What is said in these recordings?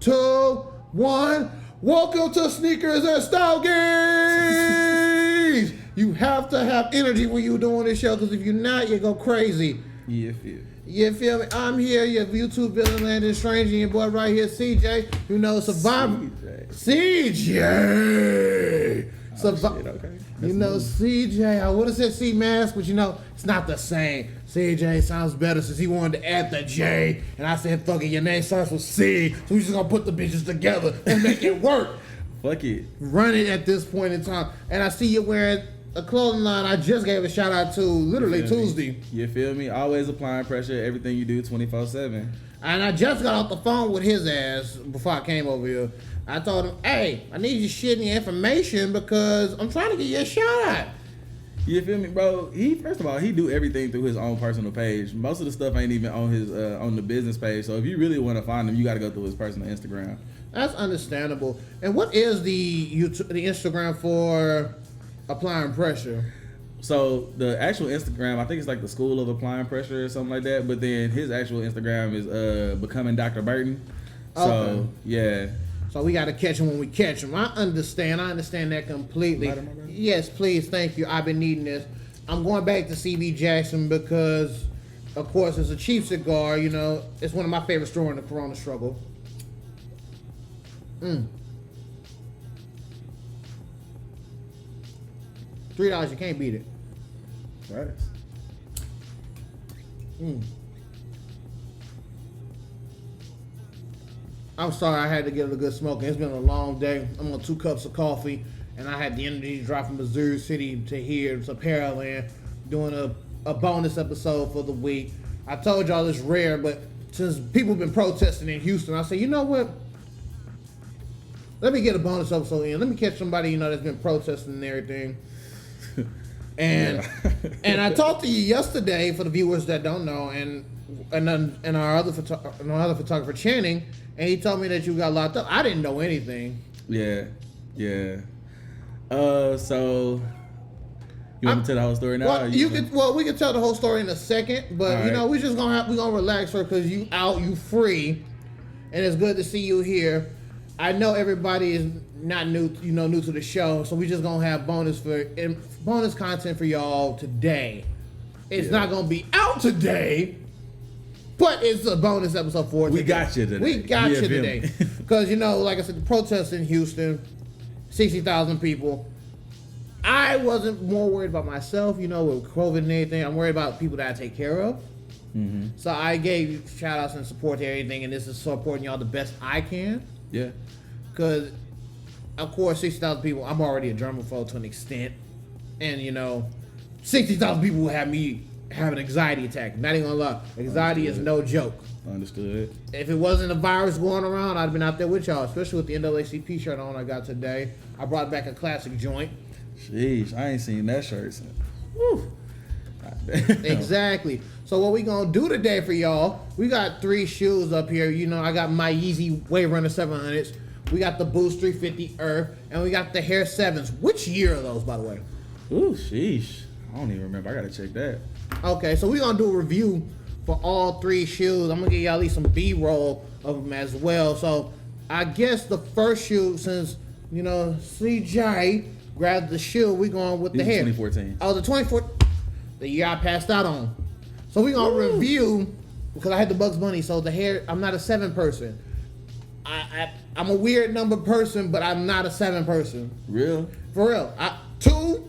2, 1. Welcome to Sneakers and Stogies. You have to have energy when you're doing this show, because if you're not, you go crazy. You feel me? I'm here, your YouTube villain, Landon Strange, and your boy right here, CJ. You know, Survivor. CJ. Okay. You know, CJ. I would have said C Mask, but you know, it's not the same. CJ sounds better since he wanted to add the J, and I said, fuck it, your name starts with C, so we just gonna put the bitches together and make it work. Fuck it. Run it at this point in time. And I see you wearing a clothing line I just gave a shout out to literally Tuesday. You feel me? Always applying pressure, everything you do 24/7. And I just got off the phone with his ass before I came over here. I told him, hey, I need your shit and your information because I'm trying to get you a shout out. You feel me, bro? First of all, he do everything through his own personal page. Most of the stuff ain't even on his on the business page. So if you really want to find him, you got to go through his personal Instagram. That's understandable. And what is the Instagram for applying pressure? So the actual Instagram, I think it's like the School of Applying Pressure or something like that. But then his actual Instagram is Becoming Dr. Burton. So okay. Yeah. So we got to catch him when we catch him. I understand that completely. Yes, please, thank you. I've been needing this. I'm going back to CB Jackson because, of course, it's a cheap cigar. You know, it's one of my favorite stores in the Corona struggle. $3, you can't beat it. Right. I'm sorry I had to get a good smoke. It's been a long day. I'm on 2 cups of coffee, and I had the energy to drive from Missouri City to here to Pearland, doing a bonus episode for the week. I told y'all it's rare, but since people have been protesting in Houston, I said, you know what? Let me get a bonus episode in. Let me catch somebody, you know, that's been protesting and everything. And and I talked to you yesterday, for the viewers that don't know, and our other photographer, Channing, and he told me that you got locked up. I didn't know anything. Yeah. So you want to tell the whole story now? Well, we can tell the whole story in a second, but you know, we're gonna relax her because you out, you free, and it's good to see you here. I know everybody is not new to the show, so we just gonna have bonus content for y'all today. It's not gonna be out today, but it's a bonus episode for today. We got you today. Because, you know, like I said, the protests in Houston, 60,000 people. I wasn't more worried about myself, you know, with COVID and everything. I'm worried about people that I take care of. Mm-hmm. So I gave shout outs and support to everything, and this is supporting y'all the best I can. Yeah. Because, of course, 60,000 people, I'm already a germaphobe to an extent. And, you know, 60,000 people will have me have an anxiety attack. Not even gonna lie. Anxiety is no joke. Understood. If it wasn't a virus going around, I'd have been out there with y'all, especially with the NAACP shirt on I got today. I brought back a classic joint. Sheesh, I ain't seen that shirt since. Woo. Exactly. So what we gonna do today for y'all, we got 3 shoes up here. You know, I got my Yeezy Wave Runner 700s. We got the Boost 350 Earth, and we got the Hare 7s. Which year are those, by the way? Ooh, sheesh. I don't even remember. I gotta check that. Okay, so we're gonna do a review for all 3 shoes. I'm gonna give y'all at least some B-roll of them as well. So I guess the first shoe, since, you know, CJ grabbed the shoe, we going with the Hare. 2014. Oh, the 2014, the year I passed out on. So we're gonna review, because I had the Bugs Bunny, so the Hare, I'm not a 7 person. I'm a weird number person, but I'm not a 7 person. Real? For real. 2,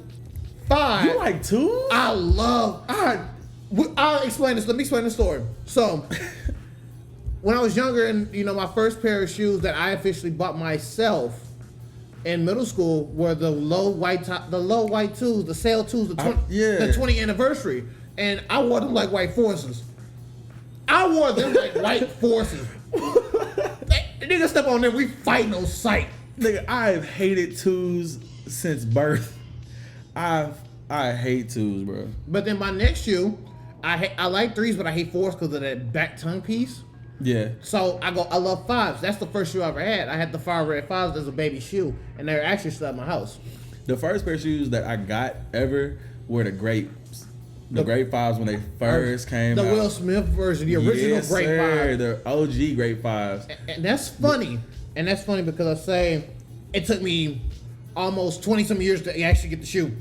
5. You like 2? I'll explain this. Let me explain the story. So, when I was younger, and you know, my first pair of shoes that I officially bought myself in middle school were the low white 2s, the sale 2s, the 20th anniversary, and I wore them like white forces. I wore them like white forces. The nigga step on them, we fighting on sight. Nigga, I've hated 2s since birth. I hate 2s, bro. But then my next shoe, I like 3s, but I hate 4s because of that back tongue piece. Yeah. So I love 5s. That's the first shoe I ever had. I had the Fire Red 5s as a baby shoe, and they're actually still at my house. The first pair of shoes that I got ever were the grapes. The Grape 5s when they first came the out. Will Smith version, the original Yes, Grape sir, 5. the OG Grape 5s. And that's funny. And that's funny because I say it took me almost 20-some years to actually get the shoe.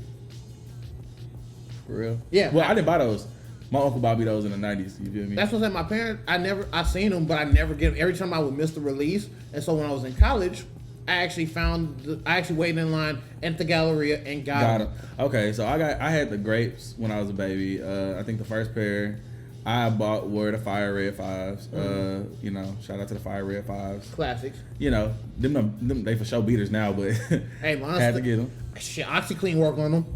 For real? Yeah. Well, I didn't buy those. My uncle bought me those in the 90s. You feel me? That's what I'm saying. My parents, I seen them, but I never get them. Every time I would miss the release. And so when I was in college, I actually waited in line at the Galleria and got them. Okay, so I had the Grapes when I was a baby. I think the first pair I bought were the Fire Red 5s. You know, shout out to the Fire Red 5s. Classics. You know, them they for show beaters now, but Hey, had to get them. Shit, OxyClean work on them.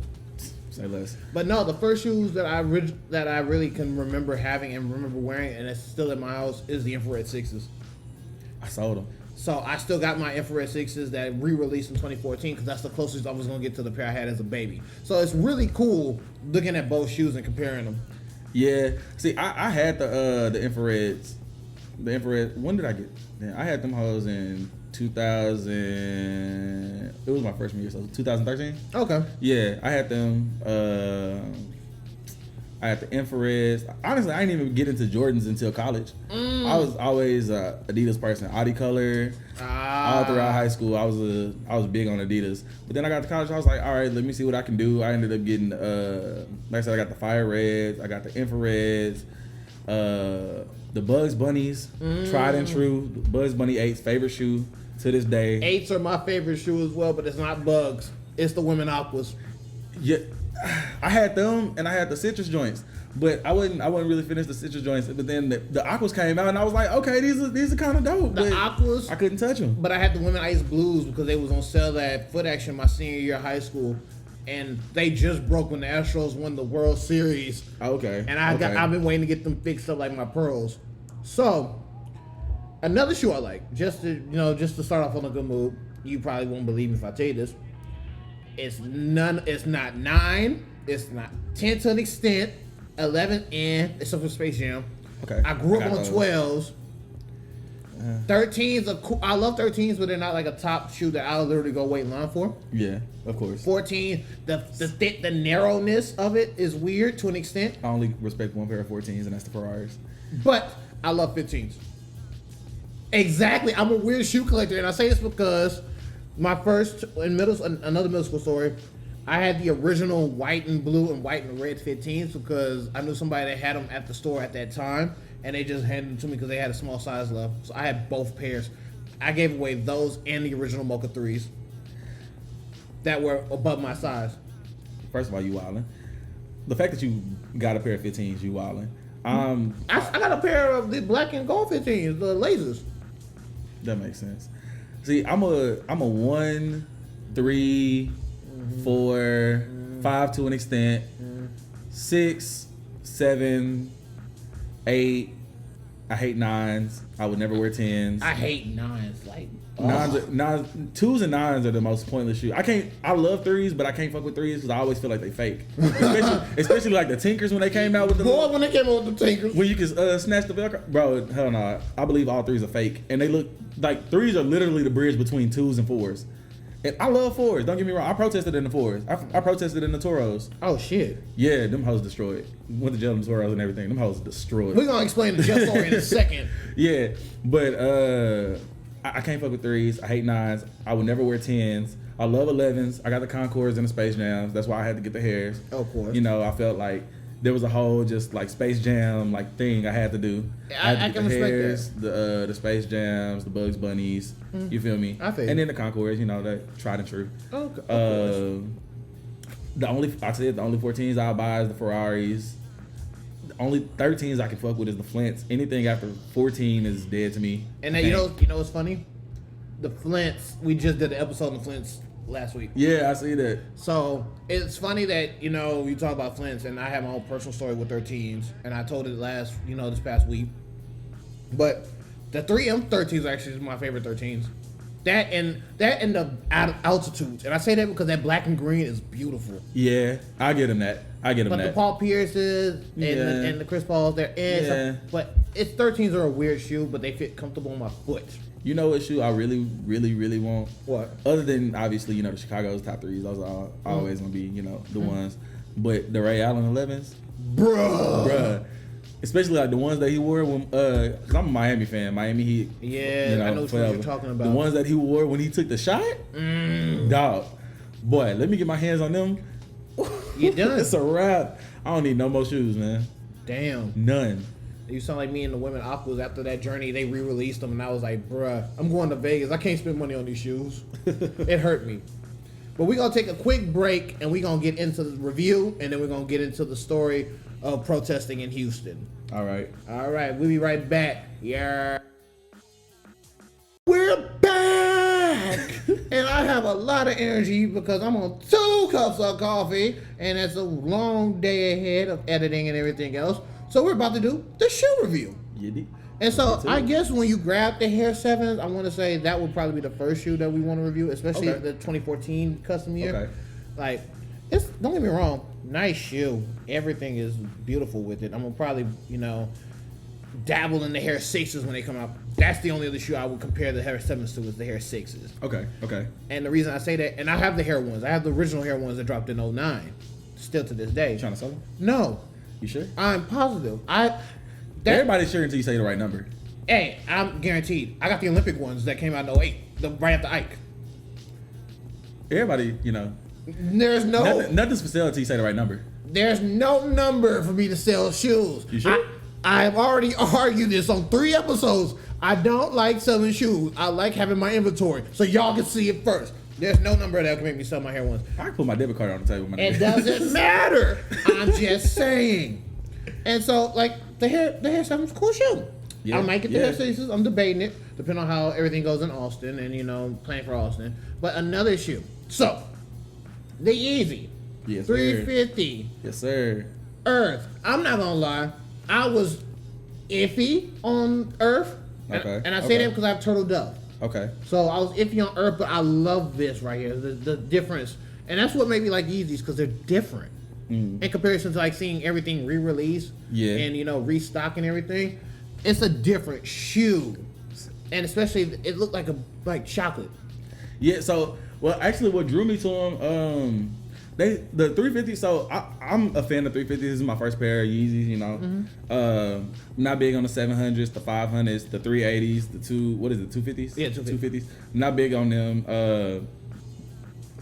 Say less. But no, the first shoes that I really can remember having and remember wearing, and it's still in my house, is the Infrared 6s. I sold them. So I still got my Infrared 6s that re-released in 2014 because that's the closest I was going to get to the pair I had as a baby. So it's really cool looking at both shoes and comparing them. Yeah. See, I had the infrareds. The infrared. When did I get? Yeah, I had them hoes in 2000. It was my freshman year, so 2013. Okay. Yeah, I had them. I had the infrareds. Honestly, I didn't even get into Jordans until college. I was always a Adidas person. Audi color. All throughout high school, I was big on Adidas. But then I got to college, I was like, all right, let me see what I can do. I ended up getting, like I said, I got the Fire Reds, I got the infrareds, the Bugs Bunnies, tried and true. Bugs Bunny 8's favorite shoe to this day. 8s are my favorite shoe as well, but it's not Bugs. It's the women Aquas. Yeah, I had them and I had the citrus joints, but I wouldn't really finish the citrus joints. But then the aquas came out and I was like, okay, these are kind of dope. The aquas, I couldn't touch them. but I had the women Ice Blues because they was on sale at Foot Action my senior year of high school, and they just broke when the Astros won the World Series. Okay. And I've been waiting to get them fixed up like my pearls. So another shoe I like, just to start off on a good mood. You probably won't believe me if I tell you this. It's not 9. It's not 10 to an extent. 11 and except for Space Jam. Okay. I grew up on 12s. 13s are cool. I love 13s, but they're not like a top shoe that I'll literally go wait in line for. Yeah, of course. 14, the narrowness of it is weird to an extent. I only respect one pair of 14s, and that's the Ferraris. But I love 15s. Exactly. I'm a weird shoe collector, and I say this because my first another middle school story, I had the original white and blue and white and red 15s because I knew somebody that had them at the store at that time, and they just handed them to me because they had a small size left. So I had both pairs. I gave away those and the original Mocha 3s that were above my size. First of all, you wildin'. The fact that you got a pair of 15s, you wildin'. I got a pair of the black and gold 15s, the lasers. That makes sense. See, I'm a 1, 3, 4, 5 to an extent, 6, 7, 8. I hate 9s. I would never wear 10s. I hate 9s. Like, Nines, 2s and 9s are the most pointless shoes. I love 3s, but I can't fuck with 3s because I always feel like they fake. Especially like the Tinkers when they came out with the. Boy, when they came out with the Tinkers. When you can snatch the Velcro. Bro, hell no. I believe all 3s are fake. And they look like 3s are literally the bridge between 2s and 4s. And I love 4s. Don't get me wrong. I protested in the 4s. I protested in the Toros. Oh, shit. Yeah, them hoes destroyed. Went to jail in the Toros and everything. Them hoes destroyed. We're going to explain the jail story in a second. Yeah, but I can't fuck with 3s. I hate 9s. I would never wear 10s. I love 11s. I got the Concords and the Space Jams. That's why I had to get the Hares. Oh, of course. You know, I felt like there was a whole just like Space Jam like thing I had to do. I can respect Hares, that. The Space Jams, the Bugs Bunnies. You feel me? I feel and you. then the Concords, you know, that tried and true. Okay. The only 14s I'll buy is the Ferraris. The only 13s I can fuck with is the Flints. Anything after 14 is dead to me. And then you know what's funny? The Flints. We just did an episode on the Flints last week. Yeah, I see that. So it's funny that you talk about Flints, and I have my own personal story with 13s, and I told it this past week. But the 3M 13s actually is my favorite 13s. That and the altitudes, and I say that because that black and green is beautiful. Yeah, I get him that. But the Paul Pierces and the Chris Pauls, but its 13s are a weird shoe, but they fit comfortable on my foot. You know what shoe I really, really, really want? What? Other than obviously, the Chicago's top 3s, those are always gonna be, the ones. But the Ray Allen 11s, bruh. Especially like the ones that he wore when, cause I'm a Miami fan. Miami Heat. Yeah, you know, I know what you're talking about. The ones that he wore when he took the shot, dog. Boy, let me get my hands on them. You done? It's a wrap. I don't need no more shoes, man. Damn. None. You sound like me and the women Aquas after that journey. They re-released them, and I was like, bruh, I'm going to Vegas. I can't spend money on these shoes. It hurt me. But we're going to take a quick break, and we're going to get into the review, and then we're going to get into the story of protesting in Houston. All right. All right. We'll be right back. Yeah. We're back! And I have a lot of energy because I'm on 2 cups of coffee, and it's a long day ahead of editing and everything else. So we're about to do the shoe review. And so I guess when you grab the Hare 7s, I want to say that would probably be the first shoe that we want to review, especially the 2014 custom year. Okay. Like, it's, don't get me wrong, nice shoe. Everything is beautiful with it. I'm going to probably, you know, dabble in the Hare 6s when they come out. That's the only other shoe I would compare the Hare 7s to is the Hare 6s. Okay. And the reason I say that, and I have the Hare ones. I have the original Hare ones that dropped in 09. Still to this day. You trying to sell them? No. You sure? I'm positive. Everybody's sure until you say the right number. Hey, I'm guaranteed. I got the Olympic ones that came out in 08, right after Ike. Everybody, you know. There's no... Nothing's for sale until you say the right number. There's no number for me to sell shoes. You sure? I've already argued this on 3 episodes. I don't like selling shoes. I like having my inventory so y'all can see it first. There's no number that can make me sell my Hare ones. I can put my debit card on the table. It doesn't matter. I'm just saying. And so, like, the Hare 7's a cool shoe. Yeah, I might get the Hare 6s. I'm debating it, depending on how everything goes in Austin and, you know, planning for Austin. But another shoe. So, the Yeezy. Yes, 350. Sir. Yes, sir. Earth. I'm not going to lie. I was iffy on Earth. Okay. And I say that because I have Turtle Dove. Okay. So I was iffy on Earth, but I love this right here. The difference. And that's what made me like Yeezys, because they're different. In comparison to like seeing everything re-release and, you know, restock and everything. It's a different shoe. And especially it looked like chocolate. Yeah, so well actually what drew me to them, the 350, so I'm a fan of 350s. This is my first pair of Yeezys, you know. I'm not big on the 700s, the 500s, the 380s, the 250s? Yeah, 250s. I'm not big on them.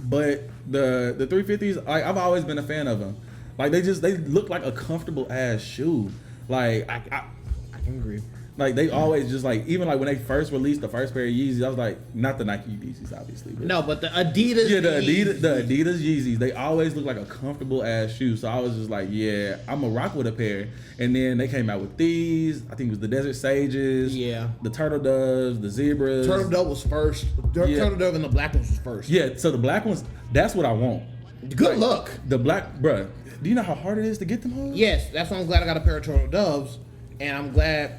But the 350s, I've always been a fan of them. Like they look like a comfortable ass shoe. Like I can agree. Like they always just like, even like when they first released the first pair of Yeezys, I was like, not the Nike Yeezys obviously, but no, but the Adidas. Yeah, the Adidas Yeezys, they always look like a comfortable ass shoe. So I was just like, yeah, I'm gonna rock with a pair. And then they came out with these. I think it was the Desert Sages. Yeah. The Turtle Doves, the Zebras. Turtle Dove was first. Turtle Dove and the black ones was first. Yeah, so the black ones, that's what I want. Good luck. The black, bruh, do you know how hard it is to get them hoes? Yes, that's why I'm glad I got a pair of Turtle Doves, and I'm glad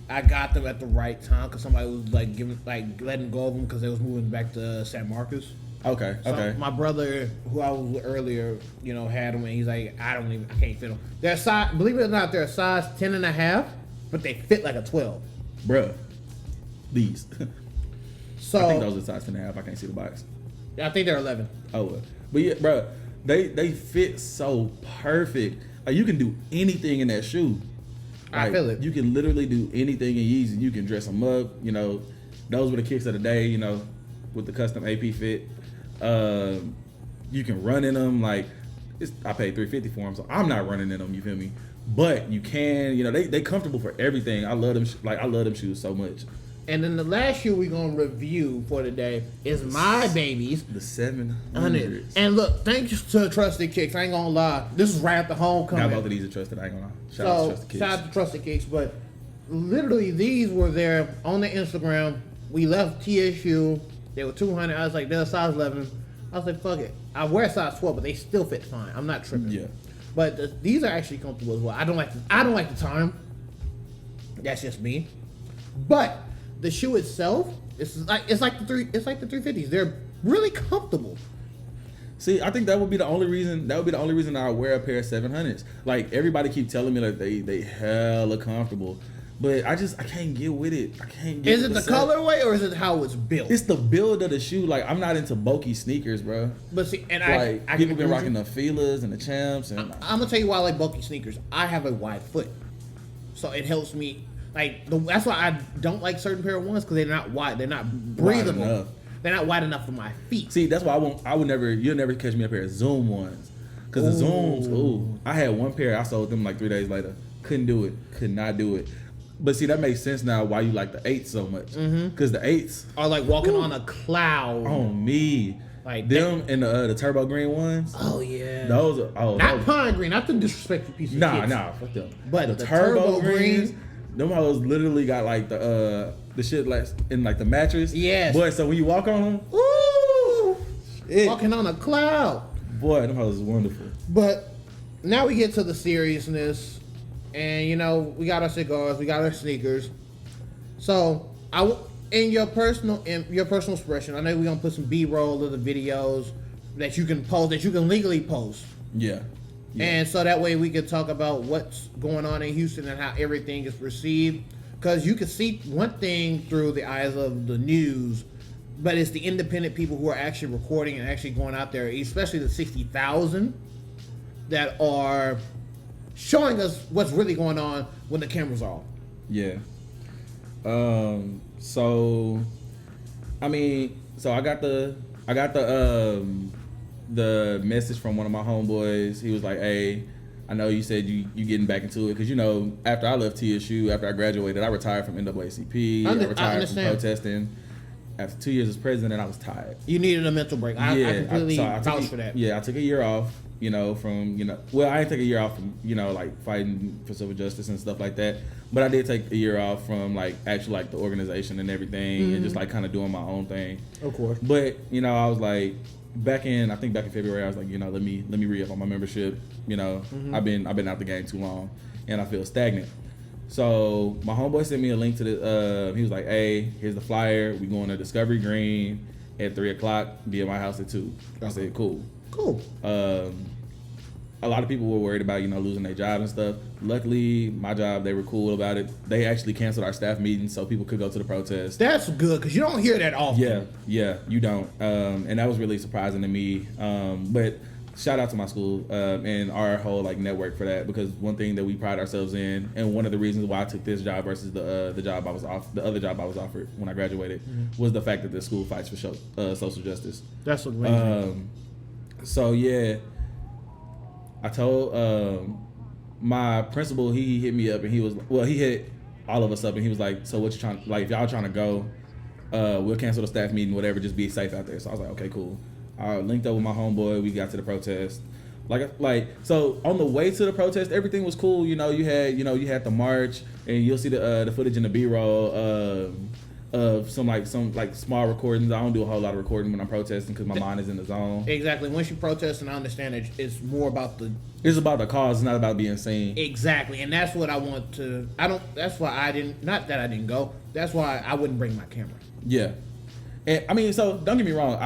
I got them at the right time because somebody was letting go of them because they was moving back to San Marcos. Okay. My brother, who I was with earlier, you know, had them, and he's like, I can't fit them. They're a size, believe it or not, they're a size 10.5, but they fit like a 12. Bruh, these. So I think those are size 10.5. I can't see the box. I think they're 11. Oh, but yeah, bruh, they fit so perfect. Like you can do anything in that shoe. Like, I feel it. You can literally do anything in Yeezy. You can dress them up. You know, those were the kicks of the day. You know, with the custom AP fit. You can run in them. Like, I paid $350 for them, so I'm not running in them. You feel me? But you can. You know, they comfortable for everything. I love them. I love them shoes so much. And then the last shoe we're gonna review for today is my babies, the 700s. And look, thanks to Trusted Kicks. I ain't gonna lie, this is right after homecoming. Now both of these are trusted. I ain't gonna lie. Shout out to Trusted Kicks. Shout out to Trusted Kicks, but literally these were there on the Instagram. We left TSU. They were 200. I was like, they're a size 11. I was like, fuck it. I wear size 12, but they still fit fine. I'm not tripping. Yeah. But these are actually comfortable as well. I don't like the time. That's just me. But the shoe itself, it's like the 350s. They're really comfortable. See, I think that would be the only reason. That would be the only reason I wear a pair of 700s. Like everybody keep telling me like they hella comfortable. But I can't get with it. I can't get. Is it the colorway or is it how it's built? It's the build of the shoe. Like, I'm not into bulky sneakers, bro. But see, and I people been rocking the Filas and the Champs, and I'm gonna tell you why I like bulky sneakers. I have a wide foot, so it helps me. Like that's why I don't like certain pair of ones because they're not wide. They're not breathable. They're not wide enough for my feet. See, that's why you'll never catch me a pair of Zoom ones. Because the Zooms, I had one pair. I sold them like 3 days later. Couldn't do it. Could not do it. But see, that makes sense now why you like the 8s so much. Because the 8s are like walking on a cloud. On me. Like them and the turbo green ones. Oh yeah. Those are not pine green, not the disrespectful piece of shit. Nah, fuck them. But the turbo greens, them hoes literally got like the shit like in like the mattress. Yes. Boy, so when you walk on them, walking on a cloud. Boy, them hoes is wonderful. But now we get to the seriousness. And you know, we got our cigars, we got our sneakers. So in your personal expression, I know we're gonna put some B-roll of the videos that you can post, that you can legally post. Yeah. And so that way we can talk about what's going on in Houston and how everything is perceived. Because you can see one thing through the eyes of the news, but it's the independent people who are actually recording and actually going out there, especially the 60,000 that are showing us what's really going on when the cameras are off. Yeah. So I got the message from one of my homeboys. He was like, "Hey, I know you said you getting back into it because, you know, after I left TSU, after I graduated, I retired from NAACP. I retired from protesting. After 2 years as president, I was tired. You needed a mental break. I completely vouch for that. Yeah, I took a year off. You know, from, you know, well, I didn't take a year off from, you know, like fighting for civil justice and stuff like that. But I did take a year off from like actually like the organization and everything and just like kind of doing my own thing. Of course. But, you know, I was like, back in February, I was like, you know, let me re-up on my membership. You know, I've been out the game too long and I feel stagnant. So my homeboy sent me a link to the, he was like, "Hey, here's the flyer. We going to Discovery Green at 3:00. Be at my house at 2." I said, cool. A lot of people were worried about, you know, losing their job and stuff. Luckily, my job, they were cool about it. They actually canceled our staff meetings so people could go to the protest. That's good because you don't hear that often. Yeah, you don't. And that was really surprising to me. But shout out to my school and our whole like network for that, because one thing that we pride ourselves in, and one of the reasons why I took this job versus the other job I was offered when I graduated, was the fact that the school fights for social justice. That's amazing. So yeah, I told my principal, he hit me up and he hit all of us up and he was like, "So what you trying, like if y'all trying to go, we'll cancel the staff meeting, whatever, just be safe out there." So I was like, okay, cool. I linked up with my homeboy, we got to the protest. So on the way to the protest, everything was cool. You know, you had the march, and you'll see the footage in the B-roll of some small recordings. I don't do a whole lot of recording when I'm protesting because my mind is in the zone. Exactly. Once you protest, and I understand that it's more about it's about the cause, it's not about being seen. Exactly, and that's what I want to. That's why I didn't. Not that I didn't go. That's why I wouldn't bring my camera. Yeah, and I mean, so don't get me wrong.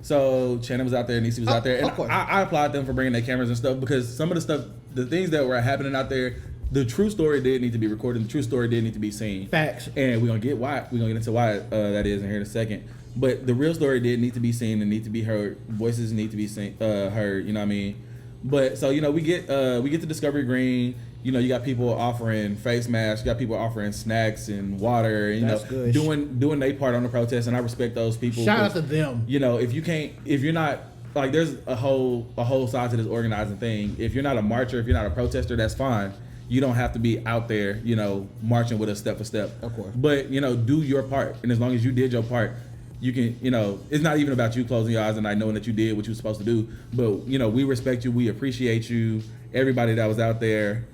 So Shannon was out there, Niecy was out there, and I applaud them for bringing their cameras and stuff, because some of the things that were happening out there, the true story did need to be recorded. The true story did need to be seen. Facts. And we're gonna get into why that is in here in a second. But the real story did need to be seen and need to be heard. Voices need to be heard. You know what I mean? But so, you know, we get to Discovery Green. You know, you got people offering face masks, you got people offering snacks and water, and, doing their part on the protest, and I respect those people. Shout out to them. You know, if you're not, like, there's a whole side to this organizing thing. If you're not a marcher, if you're not a protester, that's fine. You don't have to be out there, you know, marching with us step for step. Of course. But, you know, do your part, and as long as you did your part, you can, you know, it's not even about you closing your eyes and knowing that you did what you were supposed to do. But, you know, we respect you, we appreciate you, everybody that was out there.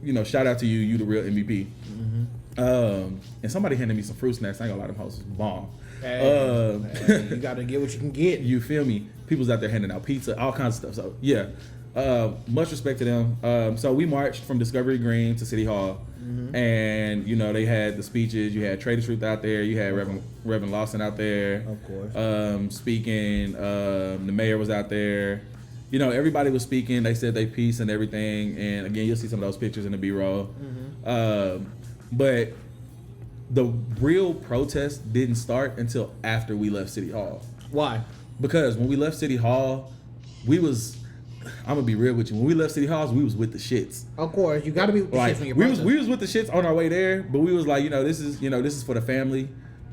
You know, shout out to you. You the real MVP. And somebody handed me some fruit snacks. I ain't gonna lie, them hoes was bomb. Hey, you gotta get what you can get. You feel me? People's out there handing out pizza, all kinds of stuff. So yeah, much respect to them. So we marched from Discovery Green to City Hall, and you know they had the speeches. You had Trader Truth out there. You had Reverend Lawson out there. Of course. Speaking. The mayor was out there. You know, everybody was speaking. They said they piece and everything. And again, you'll see some of those pictures in the B-roll. But the real protest didn't start until after we left City Hall. Why? Because when we left City Hall, I'm gonna be real with you. When we left City Halls, we was with the shits. Of course, you got to be with the shits when you're protesting. We was with the shits on our way there, but we was like, this is for the family.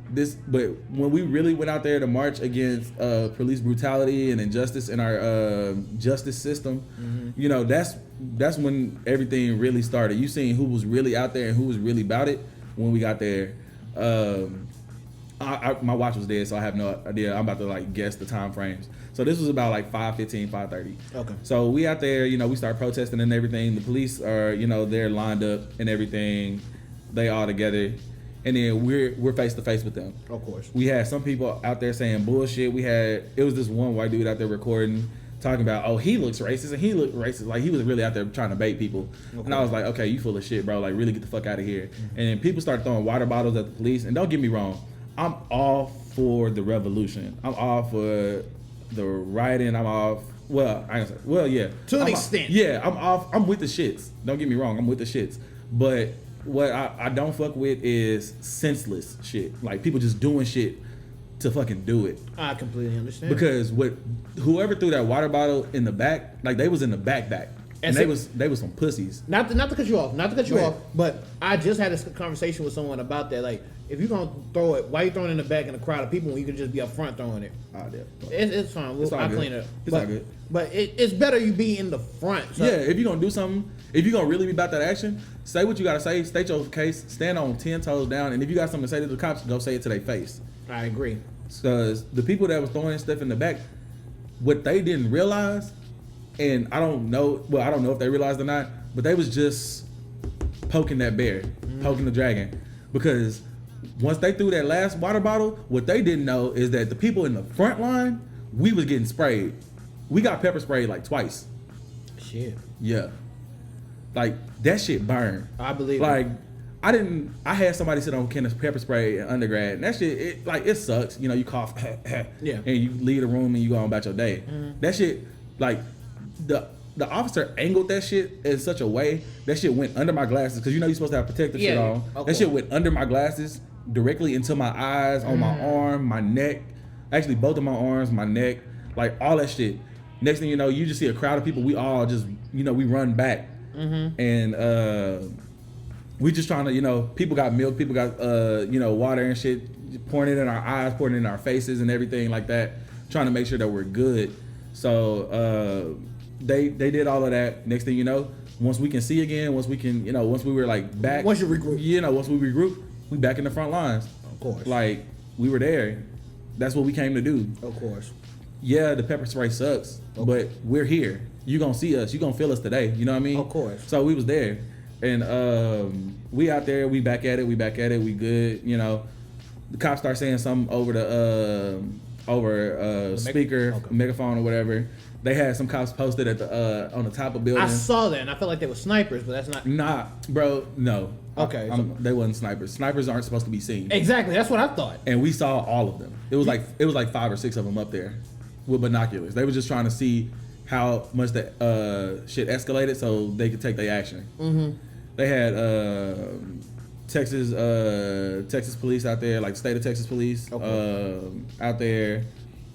But when we really went out there to march against police brutality and injustice in our justice system, that's when everything really started. You seen who was really out there and who was really about it when we got there. My watch was dead, so I have no idea. I'm about to guess the time frames. So this was about 5:15, 5:30. Okay. So we out there, we start protesting and everything. The police are, they're lined up and everything. They all together. And then we're face to face with them. Of course. We had some people out there saying bullshit. It was this one white dude out there recording, talking about, oh, he looks racist and he looked racist. Like he was really out there trying to bait people. Okay. And I was like, okay, you full of shit, bro. Like really get the fuck out of here. Mm-hmm. And then people started throwing water bottles at the police. And don't get me wrong, I'm all for the revolution. I'm all for the rioting. I'm off. Well, yeah. To an extent. Yeah, I'm off. I'm with the shits. Don't get me wrong. I'm with the shits. But what I don't fuck with is senseless shit. Like people just doing shit to fucking do it. I completely understand. Because whoever threw that water bottle in the back, they was in the back. And they was some pussies. Not to cut you off, but I just had a conversation with someone about that. Like, if you're gonna throw it, why you throwing it in the back in a crowd of people when you could just be up front throwing it? Oh, yeah. It's fine. I'll clean it up. It's all good. But it's better you be in the front. So. Yeah, if you're gonna do something, if you're gonna really be about that action, say what you gotta say, state your case, stand on 10 toes down, and if you got something to say to the cops, go say it to their face. I agree. Because the people that was throwing stuff in the back, what they didn't realize, and I don't know if they realized or not, but they was just poking that bear, poking the dragon. Because once they threw that last water bottle, what they didn't know is that the people in the front line, we was getting sprayed. We got pepper sprayed twice. Shit. Yeah. That shit burned. I believe it. I had somebody sit on can of pepper spray in undergrad, and that shit, it sucks. You cough, yeah, and you leave the room and you go on about your day. Mm-hmm. That shit, the officer angled that shit in such a way that shit went under my glasses because you're supposed to have protective shit on. Okay. That shit went under my glasses directly into my eyes, on my arm, my neck, actually both of my arms, my neck, all that shit. Next thing you know, you just see a crowd of people. We all just, we run back, and we just trying to, people got milk, people got, water and shit, pouring it in our eyes, pouring it in our faces and everything like that, trying to make sure that we're good. So they did all of that. Next thing you know, once we can see again, once we can, once we were back. Once you regroup. Once we regroup, we back in the front lines. Of course. We were there. That's what we came to do. Of course. Yeah, the pepper spray sucks, but we're here. You gonna see us. You gonna feel us today. You know what I mean? Of course. So we was there, and we out there. We back at it. We good. The cops start saying something over the speaker, megaphone or whatever. They had some cops posted at the on the top of buildings. I saw that, and I felt like they were snipers, but that's not. Nah, bro, no. Okay, they wasn't snipers. Snipers aren't supposed to be seen. Exactly, that's what I thought. And we saw all of them. It was like 5 or 6 of them up there with binoculars. They were just trying to see how much the shit escalated so they could take their action. Mm-hmm. They had Texas police out there, state of Texas police out there,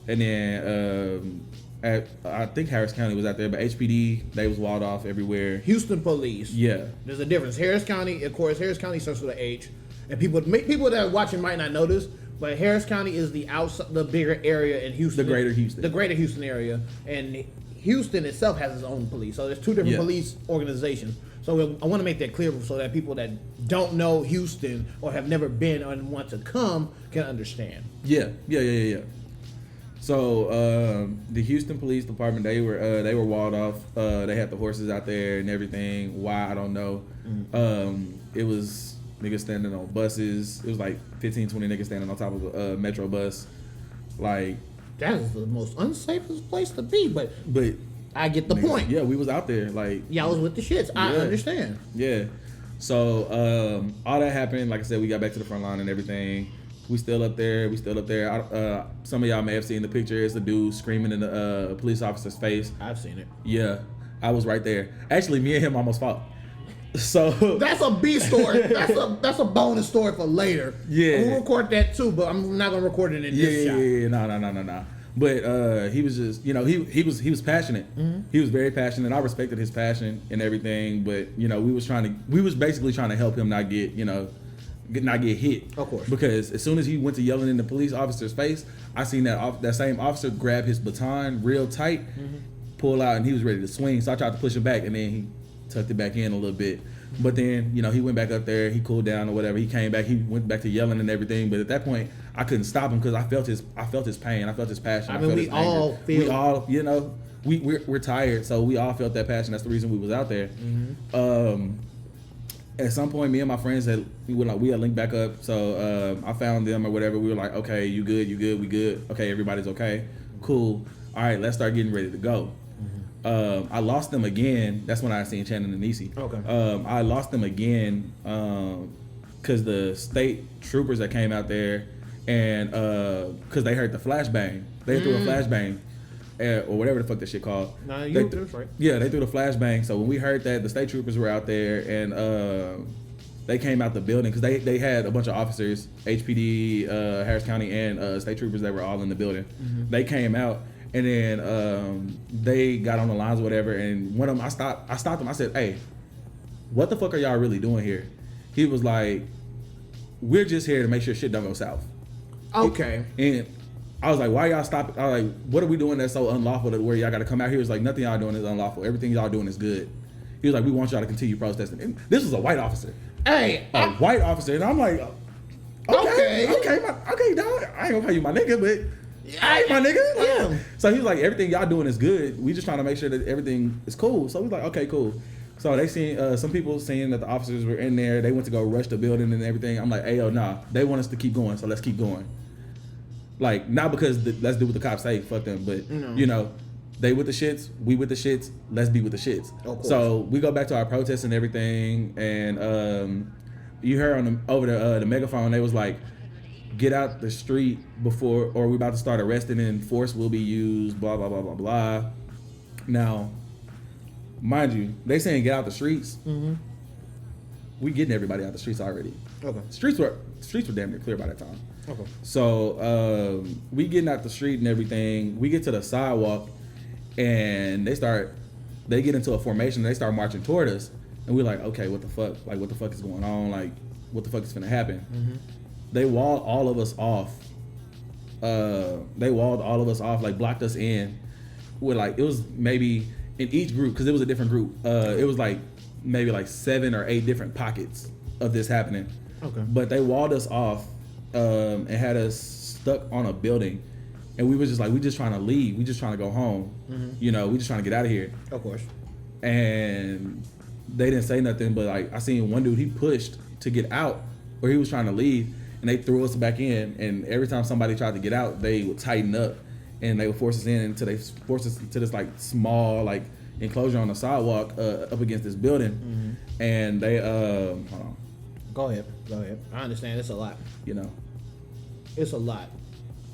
and then I think Harris County was out there, but HPD, they was walled off everywhere. Houston police. Yeah. There's a difference. Harris County, of course, Harris County starts with an H, and people that are watching might not notice, but Harris County is the bigger area in Houston. The greater Houston area, and Houston itself has its own police. So there's 2 different police organizations. So I want to make that clear so that people that don't know Houston or have never been and want to come can understand. Yeah. So the Houston Police Department, they were walled off. They had the horses out there and everything. Why, I don't know. It was niggas standing on buses. It was 15, 20 niggas standing on top of a metro bus. That is the most unsafest place to be, but I get the point. Yeah, we was out there. Y'all was with the shits. I understand. Yeah. So all that happened. Like I said, we got back to the front line and everything. We still up there. Some of y'all may have seen the picture. It's a dude screaming in the police officer's face. I've seen it. Yeah, I was right there. Actually, me and him almost fought. So that's a B story. That's a bonus story for later. Yeah. We'll record that too, but I'm not gonna record it in this shot. Yeah. No. But he was just, he was passionate. Mm-hmm. He was very passionate. I respected his passion and everything. But we was basically trying to help him not get hit. Of course. Because as soon as he went to yelling in the police officer's face, I seen that same officer grab his baton real tight, pull out, and he was ready to swing. So I tried to push him back, and then he tucked it back in a little bit. But then, he went back up there, he cooled down or whatever. He came back, he went back to yelling and everything. But at that point, I couldn't stop him because I felt his pain, I felt his passion. I mean, we all feel. We all, we're tired, so we all felt that passion. That's the reason we was out there. At some point, me and my friends we had linked back up. So I found them or whatever. We were like, okay, you good, we good. Okay, everybody's okay, cool. All right, let's start getting ready to go. I lost them again. That's when I seen Shannon and Niecy. Okay. I lost them again because the state troopers that came out there and because they heard the flashbang. They threw a flashbang or whatever the fuck that shit called. Nah, that's right. Yeah, they threw the flashbang. So when we heard that, the state troopers were out there and they came out the building because they had a bunch of officers, HPD, Harris County, and state troopers that were all in the building. They came out. And then they got on the lines or whatever, and one of them, I stopped him. I said, "Hey, what the fuck are y'all really doing here?" He was like, "We're just here to make sure shit don't go south." Okay. And I was like, "Why y'all stopping?" I was like, "What are we doing that's so unlawful that where y'all got to come out here?" He was like, "Nothing y'all doing is unlawful. Everything y'all doing is good." He was like, "We want y'all to continue protesting." And this was a white officer. Hey, White officer, and I'm like, okay, dog. I ain't gonna call you my nigga, but. Hey, my nigga. Yeah. So he was like, everything y'all doing is good. We just trying to make sure that everything is cool. So we was like, okay, cool. So they seen some people saying that the officers were in there. They went to go rush the building and everything. I'm like, hey, yo, nah. They want us to keep going, so let's keep going. Like, not because let's do what the cops say, fuck them, but they with the shits, we with the shits. Let's be with the shits. So we go back to our protests and everything, and you heard over the megaphone, they was like, get out the street before, or we're about to start arresting and force will be used, blah, blah, blah, blah, blah. Now, mind you, they saying get out the streets. We getting everybody out the streets already. Okay. Streets were damn near clear by that time. Okay. So we getting out the street and everything. We get to the sidewalk and they get into a formation and they start marching toward us. And we're like, okay, what the fuck? Like, what the fuck is going on? Like, what the fuck is finna happen? They walled all of us off. Like blocked us in. With like, it was maybe in each group, because it was a different group. It was like maybe like 7 or 8 different pockets of this happening. Okay. But they walled us off and had us stuck on a building. And we was just like, we just trying to leave. We just trying to go home. We just trying to get out of here. Of course. And they didn't say nothing, but like I seen one dude, he pushed to get out, or he was trying to leave. And they threw us back in, and every time somebody tried to get out, they would tighten up, and they would force us in until they forced us into this like small like enclosure on the sidewalk up against this building. And they hold on. Go ahead. I understand. It's a lot. It's a lot.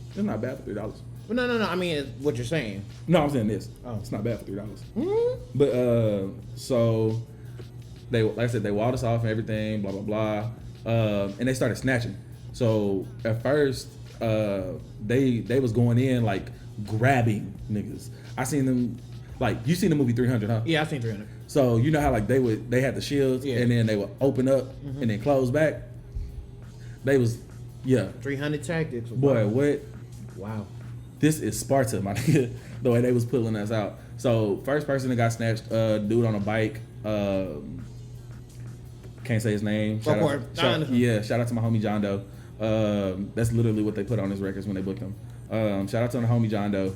It's not bad for $3. But no. I mean, it's what you're saying. No, I'm saying this. Oh, it's not bad for $3. But so they, like I said, they walled us off and everything, blah blah blah, and they started snatching. So at first, they was going in like grabbing niggas. I seen them, like, you seen the movie 300, huh? Yeah, I seen 300. So you know how like they had the shields, and then they would open up and then close back. They was 300 tactics. Boy, what? Wow. This is Sparta, my nigga. The way they was pulling us out. So first person that got snatched, dude on a bike. Can't say his name. Shout out to my homie John Doe. That's literally what they put on his records when they booked him. Shout out to the homie John Doe.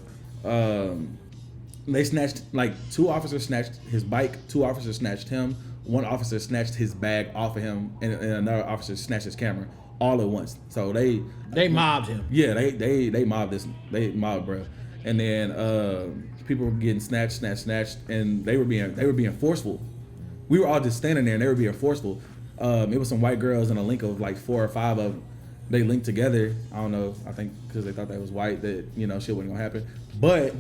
They snatched, like, 2 officers snatched his bike, 2 officers snatched him, 1 officer snatched his bag off of him, and another officer snatched his camera all at once. So they mobbed him. Yeah, they mobbed this. They mobbed, bro. And then people were getting snatched, and they were being forceful. We were all just standing there, and they were being forceful. It was some white girls in a link of like 4 or 5 of them. They linked together. I don't know. I think because they thought that was white, that shit wasn't gonna happen. But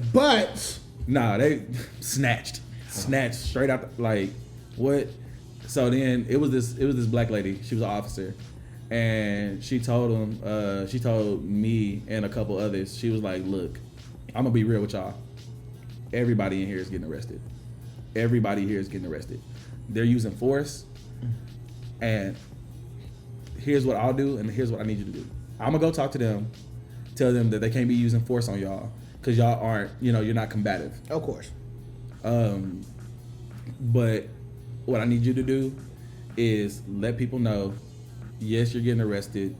nah, they snatched straight out. Like, what? So then it was this black lady. She was an officer, and she told him. She told me and a couple others. She was like, "Look, I'm gonna be real with y'all. Everybody in here is getting arrested. Everybody here is getting arrested. They're using force, and here's what I'll do, and here's what I need you to do. I'm gonna go talk to them, tell them that they can't be using force on y'all because y'all aren't, you're not combative. Of course. But what I need you to do is let people know, yes, you're getting arrested.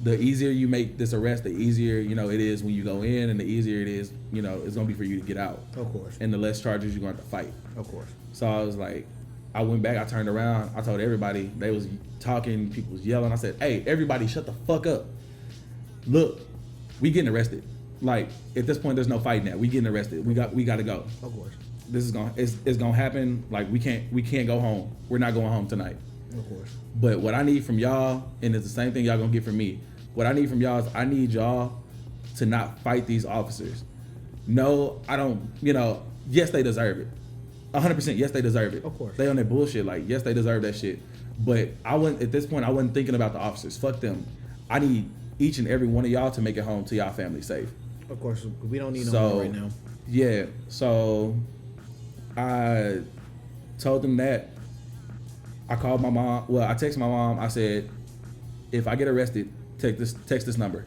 The easier you make this arrest, the easier, it is when you go in, and the easier it is, it's gonna be for you to get out. Of course. And the less charges you're gonna have to fight. Of course. So I was like, I went back, I turned around, I told everybody, they was talking, people was yelling. I said, hey, everybody shut the fuck up. Look, we getting arrested. Like, at this point, there's no fighting that. We getting arrested. We got to go. Of course. This is it's gonna happen. Like, we can't go home. We're not going home tonight. Of course. But what I need from y'all, and it's the same thing y'all gonna get from me. What I need from y'all is I need y'all to not fight these officers. No, I don't. Yes, they deserve it. 100%. Yes, they deserve it. Of course. They on their bullshit. Like, yes, they deserve that shit. But at this point, I wasn't thinking about the officers. Fuck them. I need each and every one of y'all to make it home to y'all family safe. Of course, we don't need no more right now. Yeah. So I told them that. I called my mom. Well, I texted my mom. I said, if I get arrested, text this number.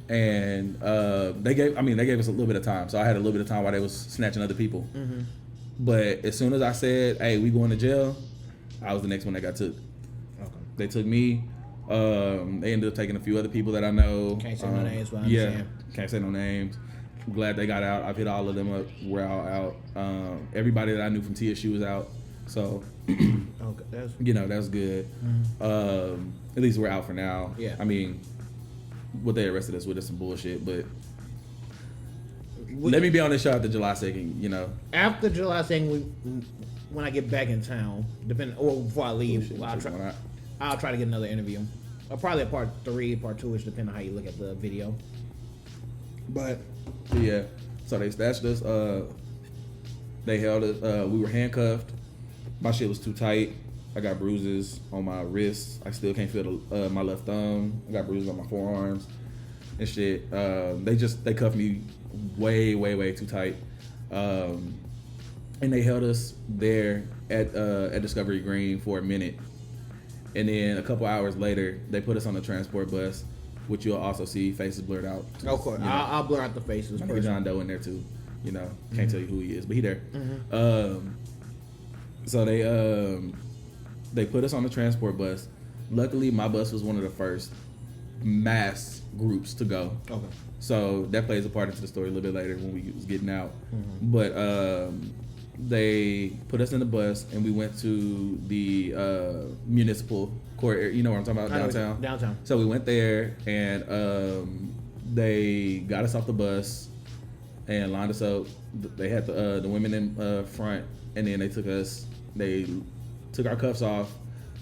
And they gave us a little bit of time. So I had a little bit of time while they was snatching other people. Mm-hmm. But as soon as I said, hey, we going to jail, I was the next one that got took. Okay. They took me. They ended up taking a few other people that I know. Can't say no names, but I understand. Can't say no names. I'm glad they got out. I've hit all of them up. We're all out. Everybody that I knew from TSU was out. So, okay, that's good. Mm-hmm. At least we're out for now. Yeah. I mean, what they arrested us with is some bullshit, but let me be on the show after July 2nd, After July 2nd, when I get back in town, before I leave, I'll try to get another interview. Or probably a part 3, part 2, which depends on how you look at the video. But yeah, so they snatched us. They held us. We were handcuffed. My shit was too tight. I got bruises on my wrists. I still can't feel my left thumb. I got bruises on my forearms and shit. They cuffed me way, way, way too tight. And they held us there at Discovery Green for a minute. And then a couple hours later, they put us on the transport bus, which you'll also see faces blurred out. Of course. I'll blur out the faces. Nigga John Doe in there too. Can't tell you who he is, but he there. Mm-hmm. So they put us on the transport bus. Luckily, my bus was one of the first mass groups to go. Okay. So that plays a part into the story a little bit later when we was getting out. Mm-hmm. But they put us in the bus and we went to the municipal court area. You know what I'm talking about? Downtown. Downtown. So we went there and they got us off the bus and lined us up. They had the women in front, and then they took our cuffs off,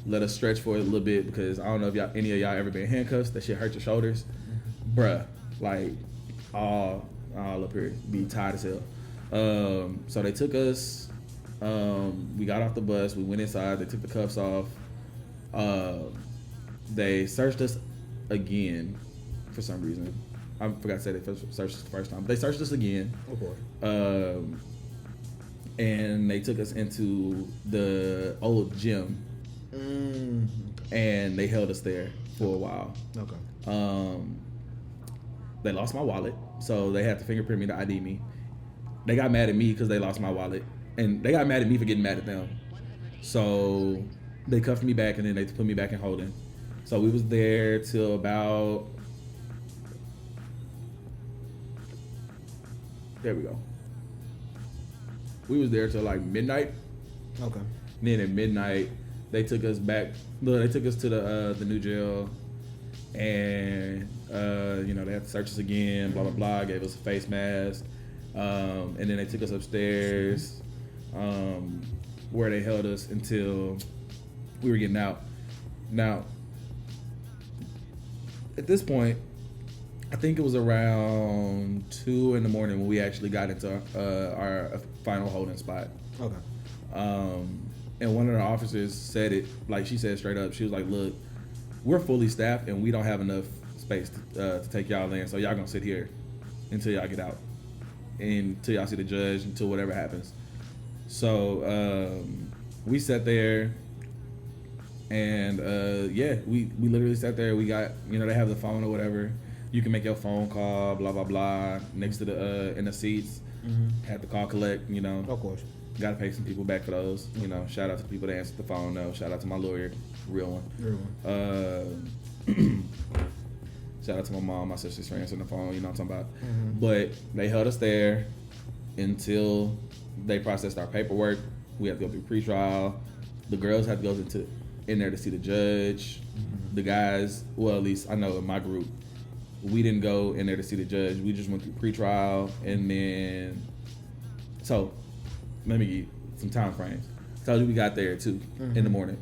let us stretch for a little bit because I don't know if any of y'all ever been handcuffed. That shit hurt your shoulders, bruh. Like all up here, be tired as hell. So they took us. We got off the bus. We went inside. They took the cuffs off. They searched us again for some reason. I forgot to say they searched us the first time. But they searched us again. Of course. And they took us into the old gym. And they held us there for a while. Okay. They lost my wallet, so they had to fingerprint me to ID me. They got mad at me because they lost my wallet, and they got mad at me for getting mad at them. So they cuffed me back, and then they put me back in holding. So we was there till about, there we go. We was there till like midnight. Okay. And then at midnight, they took us back. They took us to the new jail, and they had to search us again. Blah blah blah. Gave us a face mask, and then they took us upstairs, where they held us until we were getting out. Now, at this point, I think it was around 2 a.m. when we actually got into our final holding spot. Okay. And one of the officers said it, like she said straight up. She was like, "Look, we're fully staffed and we don't have enough space to take y'all in, so y'all gonna sit here until y'all get out, and until y'all see the judge, until whatever happens." So we sat there, and we literally sat there. We got, they have the phone or whatever. You can make your phone call, blah blah blah, next to the in the seats. Had to call collect, Of course. Got to pay some people back for those. Shout out to the people that answered the phone though. Shout out to my lawyer, real one. Shout out to my mom, my sisters for answering the phone. You know what I'm talking about. But they held us there until they processed our paperwork. We had to go through pretrial. The girls had to go in there to see the judge. The guys, well, at least I know in my group, we didn't go in there to see the judge. We just went through pretrial, and then let me give you some time frames. I told you we got there at 2 in the morning.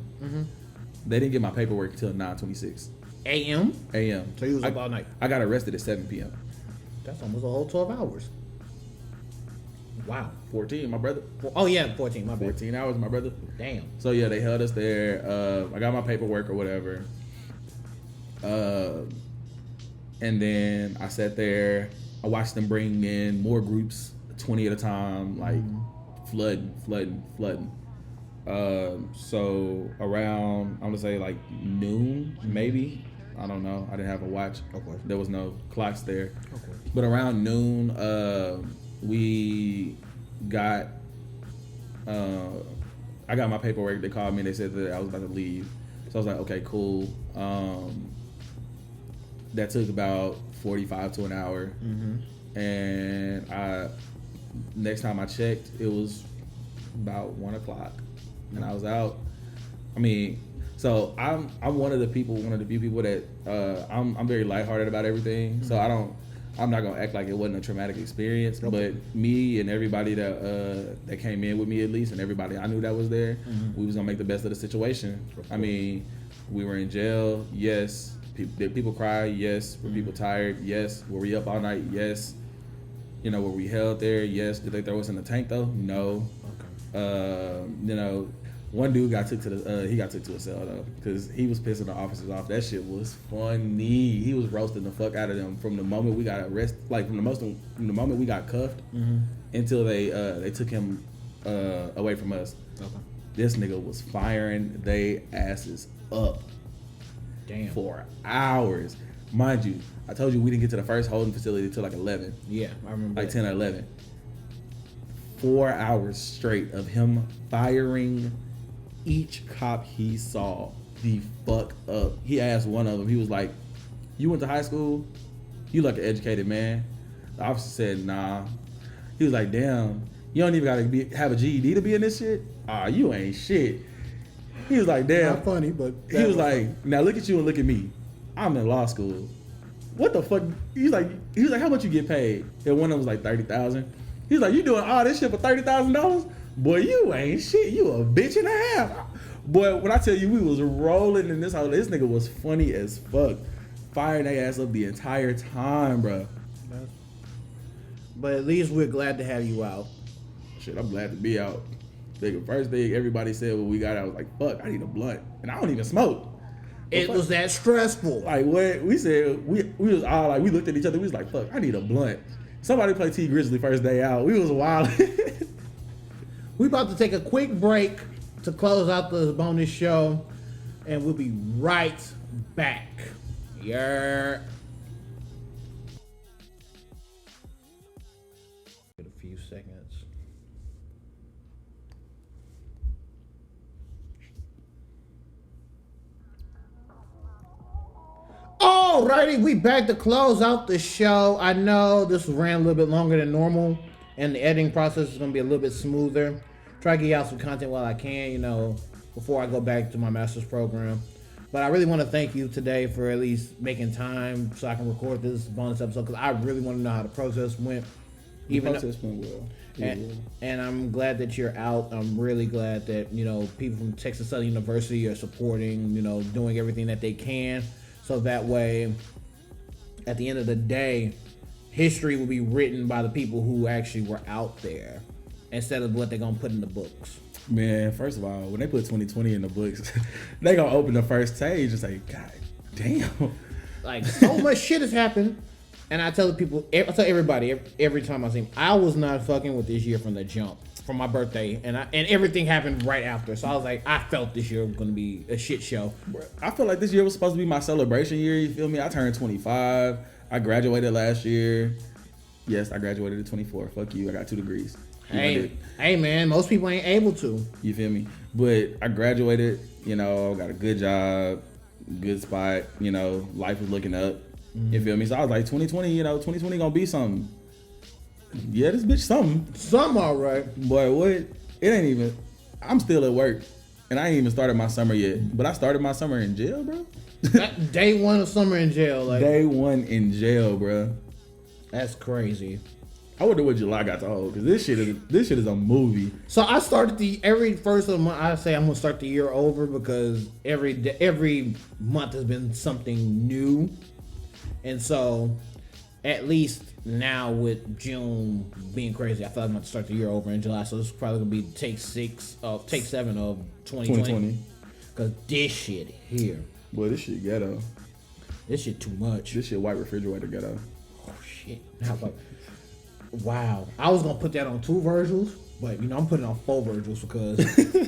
They didn't get my paperwork until 9:26 a.m. So you was up all night. I got arrested at 7 p.m. That's almost a whole 12 hours. Wow. 14, my brother. Oh yeah, 14. My bad. 14 hours, my brother. Damn. So yeah, they held us there. I got my paperwork or whatever. And then I sat there. I watched them bring in more groups, 20 at a time, like flooding. So around, I'm gonna say like noon, maybe. I don't know. I didn't have a watch. Of course. There was no clocks there. Of course. But around noon, we got. I got my paperwork. They called me. They said that I was about to leave. So I was like, okay, cool. That took about 45 to an hour. And next time I checked, it was about 1 o'clock, and I was out. I mean, so I'm one of the few people that I'm very lighthearted about everything. So I'm not gonna act like it wasn't a traumatic experience. But me and everybody that came in with me, at least, and everybody I knew that was there, we was gonna make the best of the situation. I mean, we were in jail. Yes. Did people cry? Yes. Were people tired? Yes. Were we up all night? Yes. Were we held there? Yes. Did they throw us in the tank though? No. Okay. One dude got took to a cell though, because he was pissing the officers off. That shit was funny. He was roasting the fuck out of them from the moment we got arrested, like from the moment we got cuffed until they took him away from us. Okay. This nigga was firing they asses up. Damn. For hours. Mind you, I told you we didn't get to the first holding facility until like 11. Yeah, I remember. Like 10 or 11. 4 hours straight of him firing each cop he saw the fuck up. He asked one of them, he was like, "You went to high school? You like an educated man?" The officer said, "Nah." He was like, "Damn, you don't even gotta have a GED to be in this shit? You ain't shit." He was like, "Damn." Not funny, but he was like, "Now look at you and look at me. I'm in law school. What the fuck?" He was like, "How much you get paid?" And one of them was like $30,000. He was like, "You doing all this shit for $30,000? Boy, you ain't shit. You a bitch and a half." Boy, when I tell you we was rolling in this house, this nigga was funny as fuck, firing their ass up the entire time, bro. But at least we're glad to have you out. Shit, I'm glad to be out. The first thing everybody said when we got out, I was like, "Fuck, I need a blunt," and I don't even smoke. It was that stressful. Like what we said, we was all like, we looked at each other, we was like, "Fuck, I need a blunt." Somebody played T Grizzly first day out. We was wild. We about to take a quick break to close out the bonus show, and we'll be right back. Yeah. A few seconds. Alrighty, we back to close out the show. I know this ran a little bit longer than normal, and the editing process is going to be a little bit smoother. Try to get out some content while I can, before I go back to my master's program. But I really want to thank you today for at least making time so I can record this bonus episode, because I really want to know how the process went. The process went well. And I'm glad that you're out. I'm really glad that, people from Texas Southern University are supporting, doing everything that they can. So that way, at the end of the day, history will be written by the people who actually were out there instead of what they're gonna put in the books. Man, first of all, when they put 2020 in the books, they gonna open the first page and say, God damn. Like, so much shit has happened. And I tell the people, I tell everybody, every time I see them, I was not fucking with this year from the jump, from my birthday. And everything happened right after. So I was like, I felt this year was going to be a shit show. I feel like this year was supposed to be my celebration year, you feel me? I turned 25. I graduated last year. Yes, I graduated at 24. Fuck you, I got 2 degrees. Hey man, most people ain't able to. You feel me? But I graduated, you know, got a good job, good spot, you know, life was looking up. You feel me? So I was like, 2020, you know, 2020 gonna be something. Yeah, this bitch something. Something all right. Boy, what? It ain't even, I'm still at work. And I ain't even started my summer yet. But I started my summer in jail, bro. Day one of summer in jail. Like, Day 1 in jail, bro. That's crazy. I wonder what July got to hold, because this shit is a movie. So I started every first of the month. I say I'm gonna start the year over because every month has been something new, and so at least now with June being crazy, I feel like I'm gonna start the year over in July. So this is probably gonna be take 7 of 2020. Because this shit here, Boy, this shit ghetto. this shit too much. This shit white refrigerator ghetto. Oh shit! Now, like, wow, I was gonna put that on 2 Virgils, but you know I'm putting on 4 Virgils because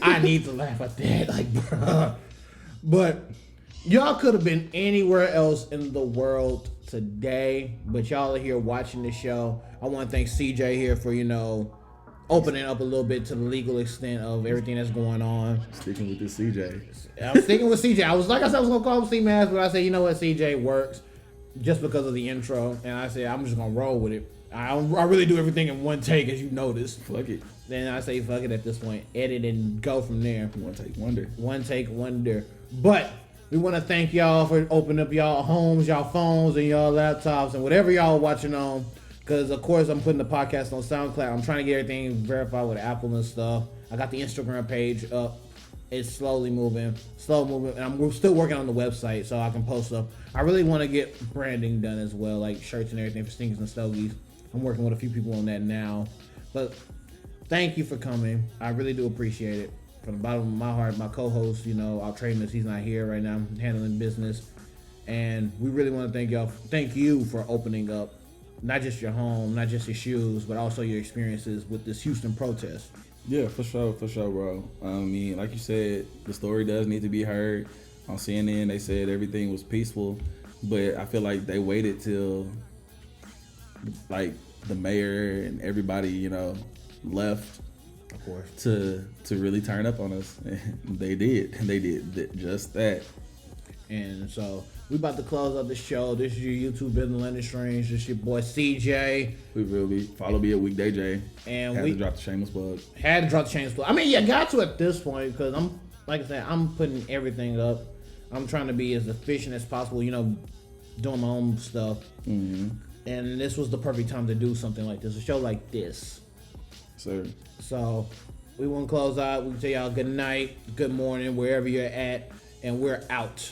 I need to laugh at that, like, bruh. But y'all could have been anywhere else in the world today, but y'all are here watching the show. I want to thank CJ here for, you know, opening up a little bit to the legal extent of everything that's going on. Sticking with this CJ. I'm sticking with CJ. I was gonna call him C-Mass, but I said, you know what, CJ works just because of the intro, and I said I'm just gonna roll with it. I really do everything in one take, as you noticed. Fuck it. Then I say fuck it at this point. Edit and go from there. One take wonder. One take wonder. But we want to thank y'all for opening up y'all homes, y'all phones, and y'all laptops, and whatever y'all watching on. Because, of course, I'm putting the podcast on SoundCloud. I'm trying to get everything verified with Apple and stuff. I got the Instagram page up. It's slow moving, and we're still working on the website so I can post stuff. I really want to get branding done as well, like shirts and everything for Sneakers and Stogies. I'm working with a few people on that now. But thank you for coming. I really do appreciate it. From the bottom of my heart, my co-host, you know, our trainers, he's not here right now, handling business. And we really want to thank y'all. Thank you for opening up not just your home, not just your shoes, but also your experiences with this Houston protest. Yeah, for sure, bro. I mean, like you said, the story does need to be heard. On CNN, they said everything was peaceful, but I feel like they waited till, like, the mayor and everybody, you know, left, Of course, to really turn up on us. And they did just that. And so we about to close out the show. This is your YouTube business, London Strange. This is your boy CJ. We really follow me at Weekday J. And had we to drop the shameless plug. Had to drop the chain. I mean, yeah, got to at this point because I'm, like I said, I'm putting everything up. I'm trying to be as efficient as possible, you know, doing my own stuff. Mm-hmm. And this was the perfect time to do something like this, a show like this. Sir. So we want to close out. We tell y'all good night, good morning, wherever you're at, and we're out.